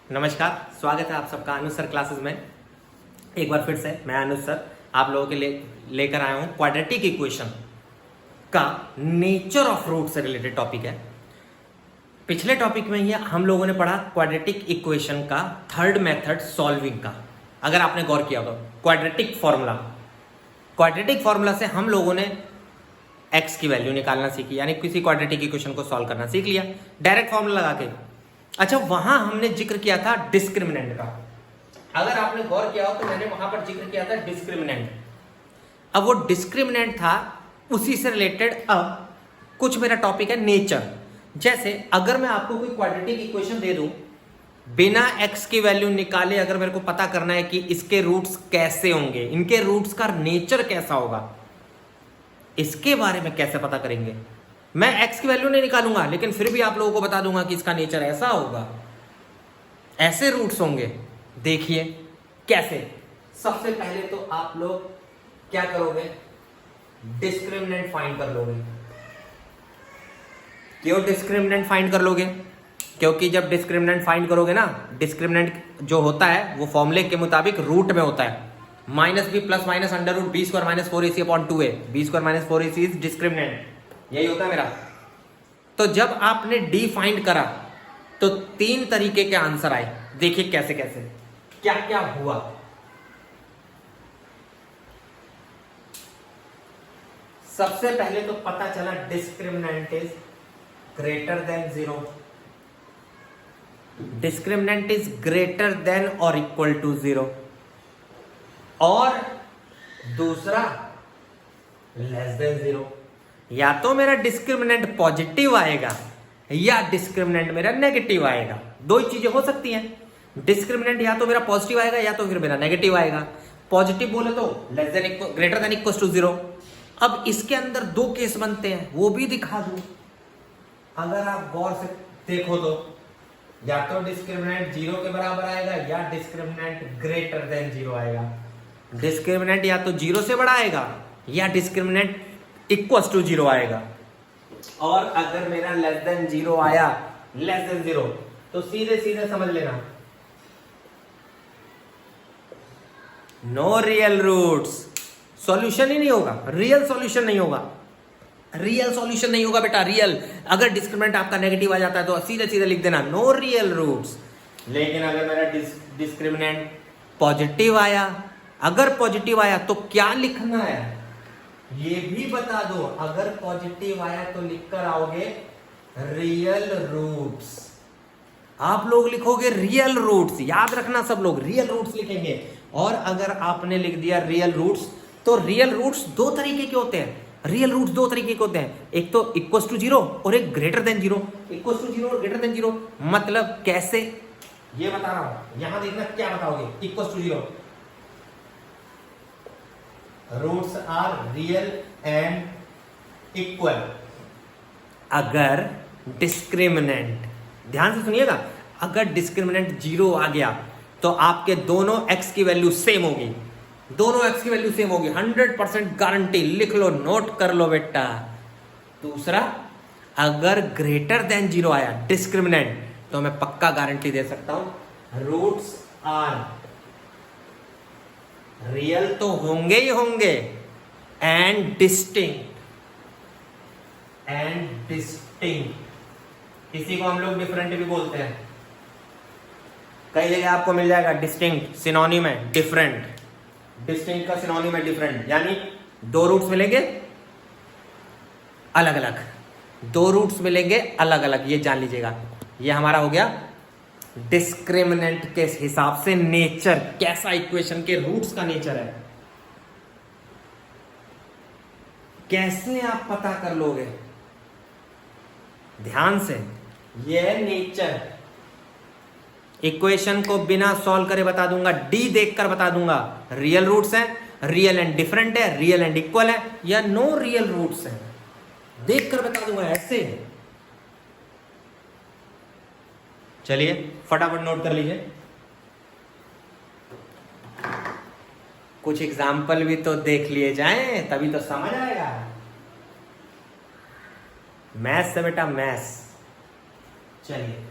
नमस्कार, स्वागत है आप सबका अनुज सर क्लासेस में। एक बार फिर से मैं अनुज सर आप लोगों के लिए लेकर आया हूं क्वाड्रेटिक इक्वेशन का नेचर ऑफ रूट से रिलेटेड टॉपिक है। पिछले टॉपिक में ही हम लोगों ने पढ़ा क्वाड्रेटिक इक्वेशन का थर्ड मेथड सॉल्विंग का। अगर आपने गौर किया तो क्वाड्रेटिक फॉर्मूला से हम लोगों ने एक्स की वैल्यू निकालना सीखी, यानी किसी क्वाड्रेटिक इक्वेशन को सॉल्व करना सीख लिया डायरेक्ट फॉर्मूला लगा के। अच्छा, वहां हमने जिक्र किया था डिस्क्रिमिनेंट का। अगर आपने गौर किया हो तो मैंने वहां पर जिक्र किया था डिस्क्रिमिनेंट। अब वो डिस्क्रिमिनेंट था, उसी से रिलेटेड अब कुछ मेरा टॉपिक है नेचर। जैसे अगर मैं आपको कोई क्वाड्रेटिक इक्वेशन दे दूं, बिना एक्स की वैल्यू निकाले अगर मेरे को पता करना है कि इसके रूट्स कैसे होंगे, इनके रूट्स का नेचर कैसा होगा, इसके बारे में कैसे पता करेंगे। मैं एक्स की वैल्यू नहीं निकालूंगा, लेकिन फिर भी आप लोगों को बता दूंगा कि इसका नेचर ऐसा होगा, ऐसे रूट्स होंगे। देखिए कैसे। सबसे पहले तो आप लोग क्या करोगे, डिस्क्रिमिनेंट फाइंड कर लोगे। क्यों डिस्क्रिमिनेंट फाइंड कर लोगे? क्योंकि जब डिस्क्रिमिनेंट फाइंड करोगे ना, डिस्क्रिमिनेंट जो होता है वो फॉर्मूले के मुताबिक रूट में होता है। Minus B plus minus under root B square minus 4ac upon 2a, B square minus 4ac is discriminant, यही होता है मेरा। तो जब आपने डी फाइंड करा तो 3 तरीके के आंसर आए। देखिए कैसे कैसे क्या क्या हुआ। सबसे पहले तो पता चला discriminant is greater than 0, discriminant is greater than और इक्वल टू 0, और दूसरा लेस देन 0। या तो मेरा डिस्क्रिमिनेंट पॉजिटिव आएगा या डिस्क्रिमिनेंट मेरा नेगेटिव आएगा। दो ही चीजें हो सकती हैं। डिस्क्रिमिनेंट या तो मेरा पॉजिटिव आएगा या तो फिर मेरा नेगेटिव आएगा। पॉजिटिव बोले तो less than greater than equal to 0। अब इसके अंदर 2 केस बनते हैं, वो भी दिखा दूं। अगर आप गौर से देखो तो या तो डिस्क्रिमिनेंट 0 के बराबर आएगा या डिस्क्रिमिनेंट ग्रेटर देन 0 आएगा। डिस्क्रिमिनेंट या तो 0 से बड़ा आएगा या डिस्क्रिमिनेंट इक्वल्स टू 0 आएगा। और अगर मेरा लेस देन 0 आया, लेस देन 0, तो सीधे सीधे समझ लेना नो रियल रूट्स, सॉल्यूशन ही नहीं होगा, रियल सॉल्यूशन नहीं होगा। रियल सॉल्यूशन नहीं होगा बेटा, रियल। अगर डिस्क्रिमिनेंट आपका नेगेटिव आ जाता है तो सीधे सीधे लिख देना नो रियल रूट्स। लेकिन अगर मेरा डिस्क्रिमिनेंट पॉजिटिव आया, अगर पॉजिटिव आया तो क्या लिखना है ये भी बता दो। अगर पॉजिटिव आया तो लिखकर आओगे रियल रूट्स। आप लोग लिखोगे रियल रूट्स, याद रखना सब लोग रियल रूट्स लिखेंगे। और अगर आपने लिख दिया रियल रूट्स, तो रियल रूट्स 2 तरीके के होते हैं। रियल रूट्स 2 तरीके के होते हैं, एक तो इक्वल्स टू 0 और एक ग्रेटर देन 0। इक्वल्स टू 0 और ग्रेटर देन 0 मतलब कैसे, ये बता रहा हूं। यहां देखना क्या बताओगे। Equals to 0, roots are real and equal. अगर डिस्क्रिमिनेंट, ध्यान से सुनिएगा, अगर डिस्क्रिमिनेंट 0 आ गया तो आपके दोनों x की वैल्यू सेम होगी। दोनों x की वैल्यू सेम होगी, 100% गारंटी। लिख लो, नोट कर लो बेटा। दूसरा, अगर ग्रेटर देन 0 आया डिस्क्रिमिनेंट, तो मैं पक्का गारंटी दे सकता हूं रूट्स आर रियल तो होंगे ही होंगे एंड डिस्टिंक्ट। इसी को हम लोग डिफरेंट भी बोलते हैं। कई जगह आपको मिल जाएगा डिस्टिंक्ट सिनोनिम है डिफरेंट। डिस्टिंक्ट का सिनोनिम है डिफरेंट, यानी 2 रूट्स मिलेंगे अलग अलग, 2 रूट्स मिलेंगे अलग अलग। ये जान लीजिएगा, ये हमारा हो गया डिस्क्रिमिनेंट के हिसाब से नेचर, कैसा इक्वेशन के रूट्स का नेचर है। कैसे आप पता कर लोगे, ध्यान से। ये है नेचर। इक्वेशन को बिना सॉल्व करे बता दूंगा, डी देखकर बता दूंगा रियल रूट्स हैं, रियल एंड डिफरेंट है, रियल एंड इक्वल है, या नो रियल रूट्स है, देखकर बता दूंगा ऐसे। चलिए फटाफट नोट कर लीजिए। कुछ एग्जाम्पल भी तो देख लिए जाएं, तभी तो समझ आएगा। मैथ्स से बेटा मैथ्स। चलिए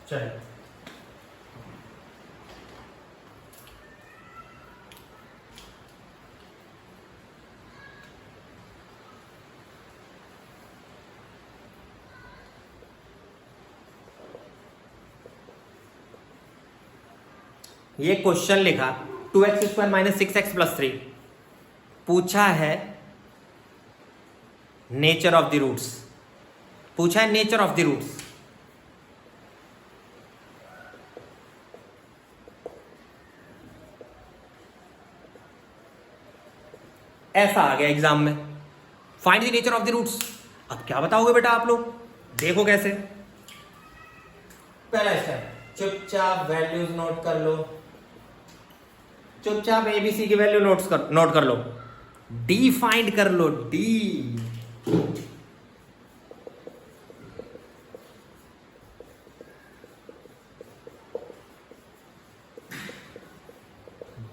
चलिए ये क्वेश्चन लिखा 2x² माइनस 6x प्लस 3, पूछा है नेचर ऑफ द रूट्स, पूछा है नेचर ऑफ द रूट्स। ऐसा आ गया एग्जाम में, find the nature of the roots. अब क्या बताओगे बेटा आप लोग, देखो कैसे। पहला स्टेप, चुपचाप वैल्यूज नोट कर लो, चुपचाप एबीसी की वैल्यू नोट कर लो, डी फाइंड कर लो, डी।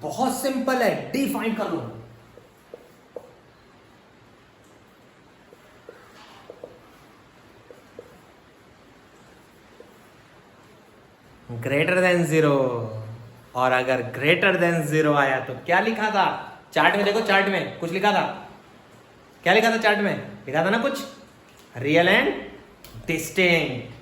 बहुत सिंपल है, डी फाइंड कर लो। ग्रेटर देन 0, और अगर ग्रेटर देन 0 आया तो क्या लिखा था चार्ट में, देखो चार्ट में कुछ लिखा था, क्या लिखा था चार्ट में, लिखा था ना कुछ, रियल एंड डिस्टिंक्ट।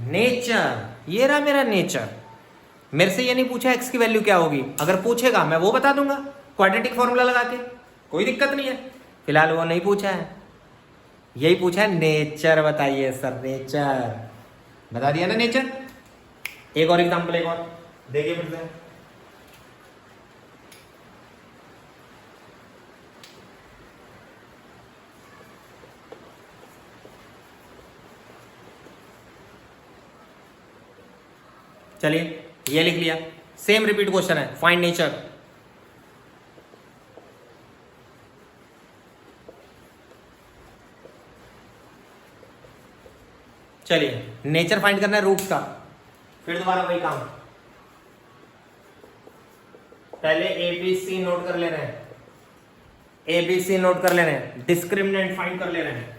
नेचर, ये रहा मेरा नेचर। मेरे से ये नहीं पूछा एक्स की वैल्यू क्या होगी, अगर पूछेगा मैं वो बता दूंगा क्वाड्रेटिक फॉर्मूला लगा के, कोई दिक्कत नहीं है। फिलहाल वो नहीं पूछा है, यही पूछा है नेचर बताइए सर, नेचर बता दिया ना नेचर। एक और एग्जांपल, एक और देखिए फिर से। चलिए ये लिख लिया, सेम रिपीट क्वेश्चन है, फाइंड नेचर। चलिए नेचर फाइंड करना है रूट्स का, फिर दोबारा वही काम। पहले एबीसी नोट कर ले रहे हैं, एबीसी नोट कर ले रहे हैं, डिस्क्रिमिनेंट फाइंड कर ले रहे हैं।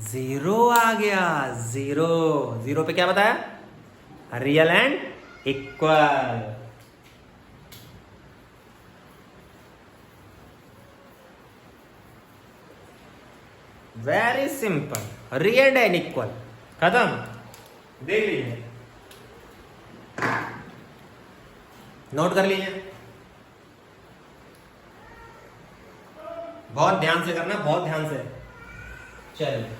जीरो आ गया, जीरो, जीरो पे क्या बताया, real and equal. Very simple, real and equal, खत्म। देख लीजिए, नोट कर लीजिए, बहुत ध्यान से करना, बहुत ध्यान से। चलिए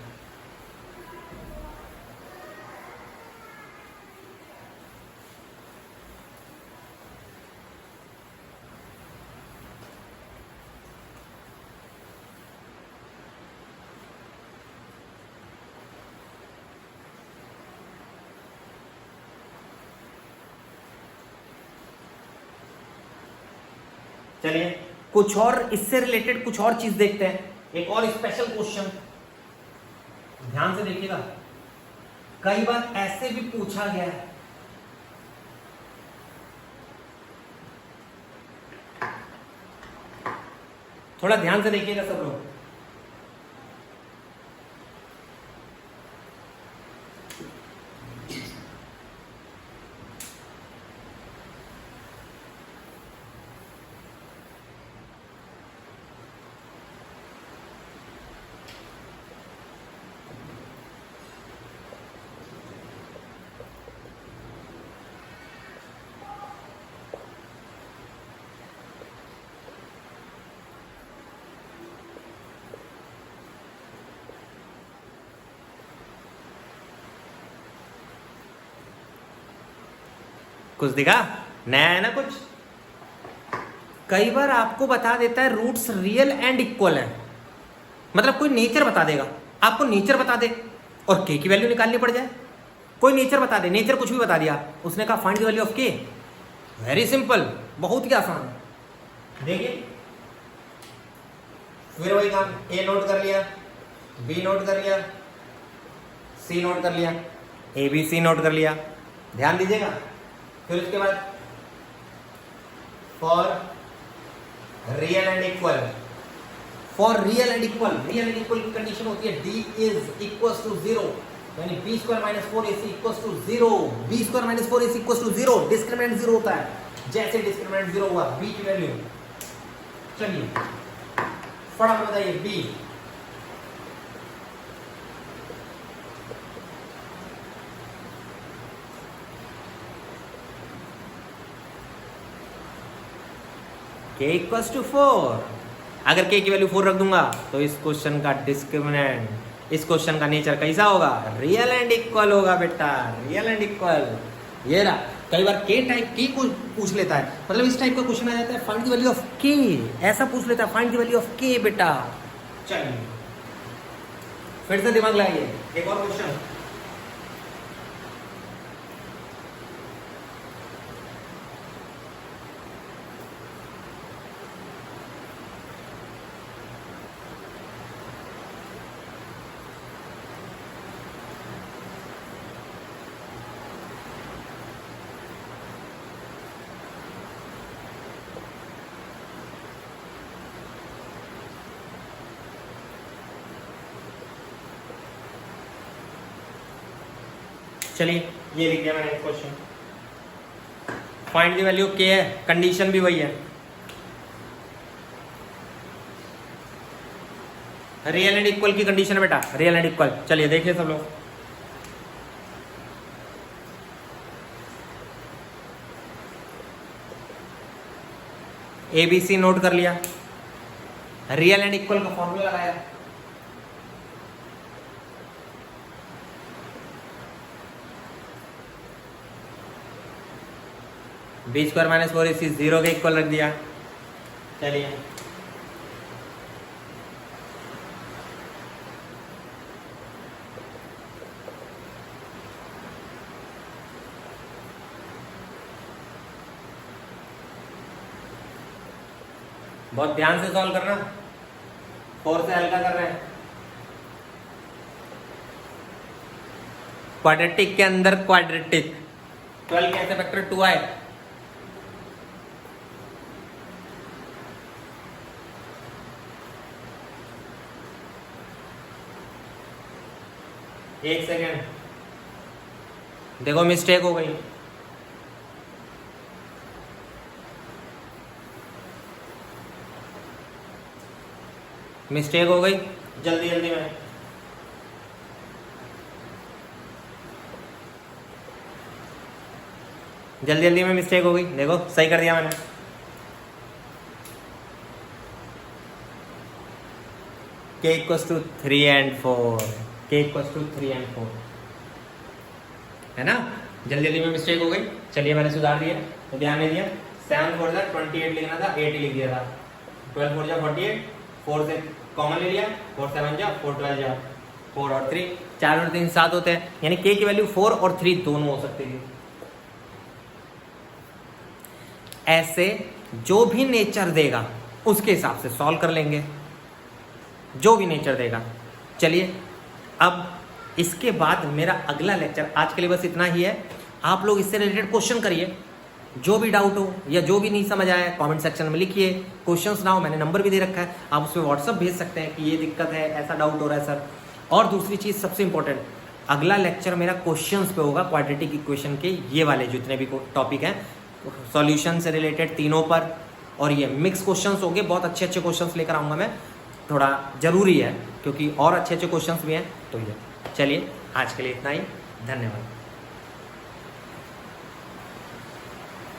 चलिए कुछ और इससे रिलेटेड कुछ और चीज देखते हैं, एक और स्पेशल क्वेश्चन, ध्यान से देखिएगा। कई बार ऐसे भी पूछा गया है, थोड़ा ध्यान से देखिएगा सब लोग। कुछ दिखा, नया है ना कुछ। कई बार आपको बता देता है रूट्स रियल एंड इक्वल है, मतलब कोई नेचर बता देगा, आपको नेचर बता दे और के की वैल्यू निकालनी पड़ जाए। कोई नेचर बता दे, नेचर कुछ भी बता दिया, उसने कहा फाइंड द वैल्यू ऑफ के। वेरी सिंपल, बहुत ही आसान है। देखिए फिर वही काम, ए नोट कर लिया, बी नोट कर लिया, सी नोट कर लिया, ए बी सी नोट कर लिया, ध्यान दीजिएगा। फिर उसके बाद for real and equal, for real and equal, real and equal की कंडीशन होती है डी इज इक्वल टू 0, यानी B square minus 4ac equal to 0, B square minus 4ac equal to 0, discriminant 0 होता है। जैसे डिस्क्रिमिनेंट 0 हुआ, बी की value, चलिए फटाफट बताइए बी, k इक्वल्स टू 4। अगर k की वैल्यू 4 रख दूंगा तो इस क्वेश्चन का डिस्क्रिमिनेंट, इस क्वेश्चन का नेचर कैसा होगा? रियल एंड इक्वल होगा बेटा, रियल एंड इक्वल। ये रहा, कई बार k टाइप की पूछ लेता है, मतलब इस टाइप का क्वेश्चन आ जाता है find the value of k, ऐसा पूछ लेता है find the value of k बेटा। चलिए फिर से दिमाग लगाइए, एक और क्वेश्चन, चलिए ये लिख दिया मैंने क्वेश्चन। फाइंड द वैल्यू के है, कंडीशन भी वही है, रियल एंड इक्वल की कंडीशन है बेटा, रियल एंड इक्वल। चलिए देखिए सब लोग, ABC नोट कर लिया, रियल एंड इक्वल का फॉर्मूला लगाया, बी स्क्वायर माइनस 4ac 0 के इक्वल रख दिया। चलिए बहुत ध्यान से सॉल्व करना, 4 से हल्का कर रहे हैं। क्वाड्रेटिक के अंदर क्वाड्रेटिक, 12 के ऐसे फैक्टर 2 आए, एक सेकेंड, देखो मिस्टेक हो गई, मिस्टेक हो गई, जल्दी जल्दी में मिस्टेक हो गई, देखो सही कर दिया मैंने। k equals to 3 and 4, k equals to 3 and 4 है ना, जल्दी जल्दी में मिस्टेक हो गई। चलिए मैंने सुधार दिया, तो ध्यान नहीं दिया, 7 4 जा 28 लिखना था, 8 ही लिख दिया था, 12 4 जा 48, 4 से कॉमन ले लिया, 4 7 जा 4 12 जा 4 और 3, 4 और 3 7 होते हैं, यानी k की वैल्यू 4 और 3 दोनों हो सकती है। ऐसे जो भी नेचर देगा उसके हिसाब से सॉल्व कर लेंगे, जो भी नेचर देगा। चलिए अब इसके बाद मेरा अगला लेक्चर, आज के लिए बस इतना ही है। आप लोग इससे रिलेटेड क्वेश्चन करिए, जो भी डाउट हो या जो भी नहीं समझ आया कमेंट सेक्शन में लिखिए। क्वेश्चंस ना हो, मैंने नंबर भी दे रखा है, आप उस पर व्हाट्सअप भेज सकते हैं कि ये दिक्कत है, ऐसा डाउट हो रहा है सर। और दूसरी चीज़ सबसे इंपॉर्टेंट, अगला लेक्चर मेरा क्वेश्चंस पे होगा, क्वाड्रेटिक इक्वेशन के ये वाले जितने भी टॉपिक हैं, सॉल्यूशन से रिलेटेड तीनों पर, और ये मिक्स क्वेश्चंस होंगे, बहुत अच्छे अच्छे क्वेश्चंस लेकर आऊँगा मैं, थोड़ा ज़रूरी है क्योंकि और अच्छे अच्छे क्वेश्चंस भी हैं। तो ये चलिए आज के लिए इतना ही, धन्यवाद।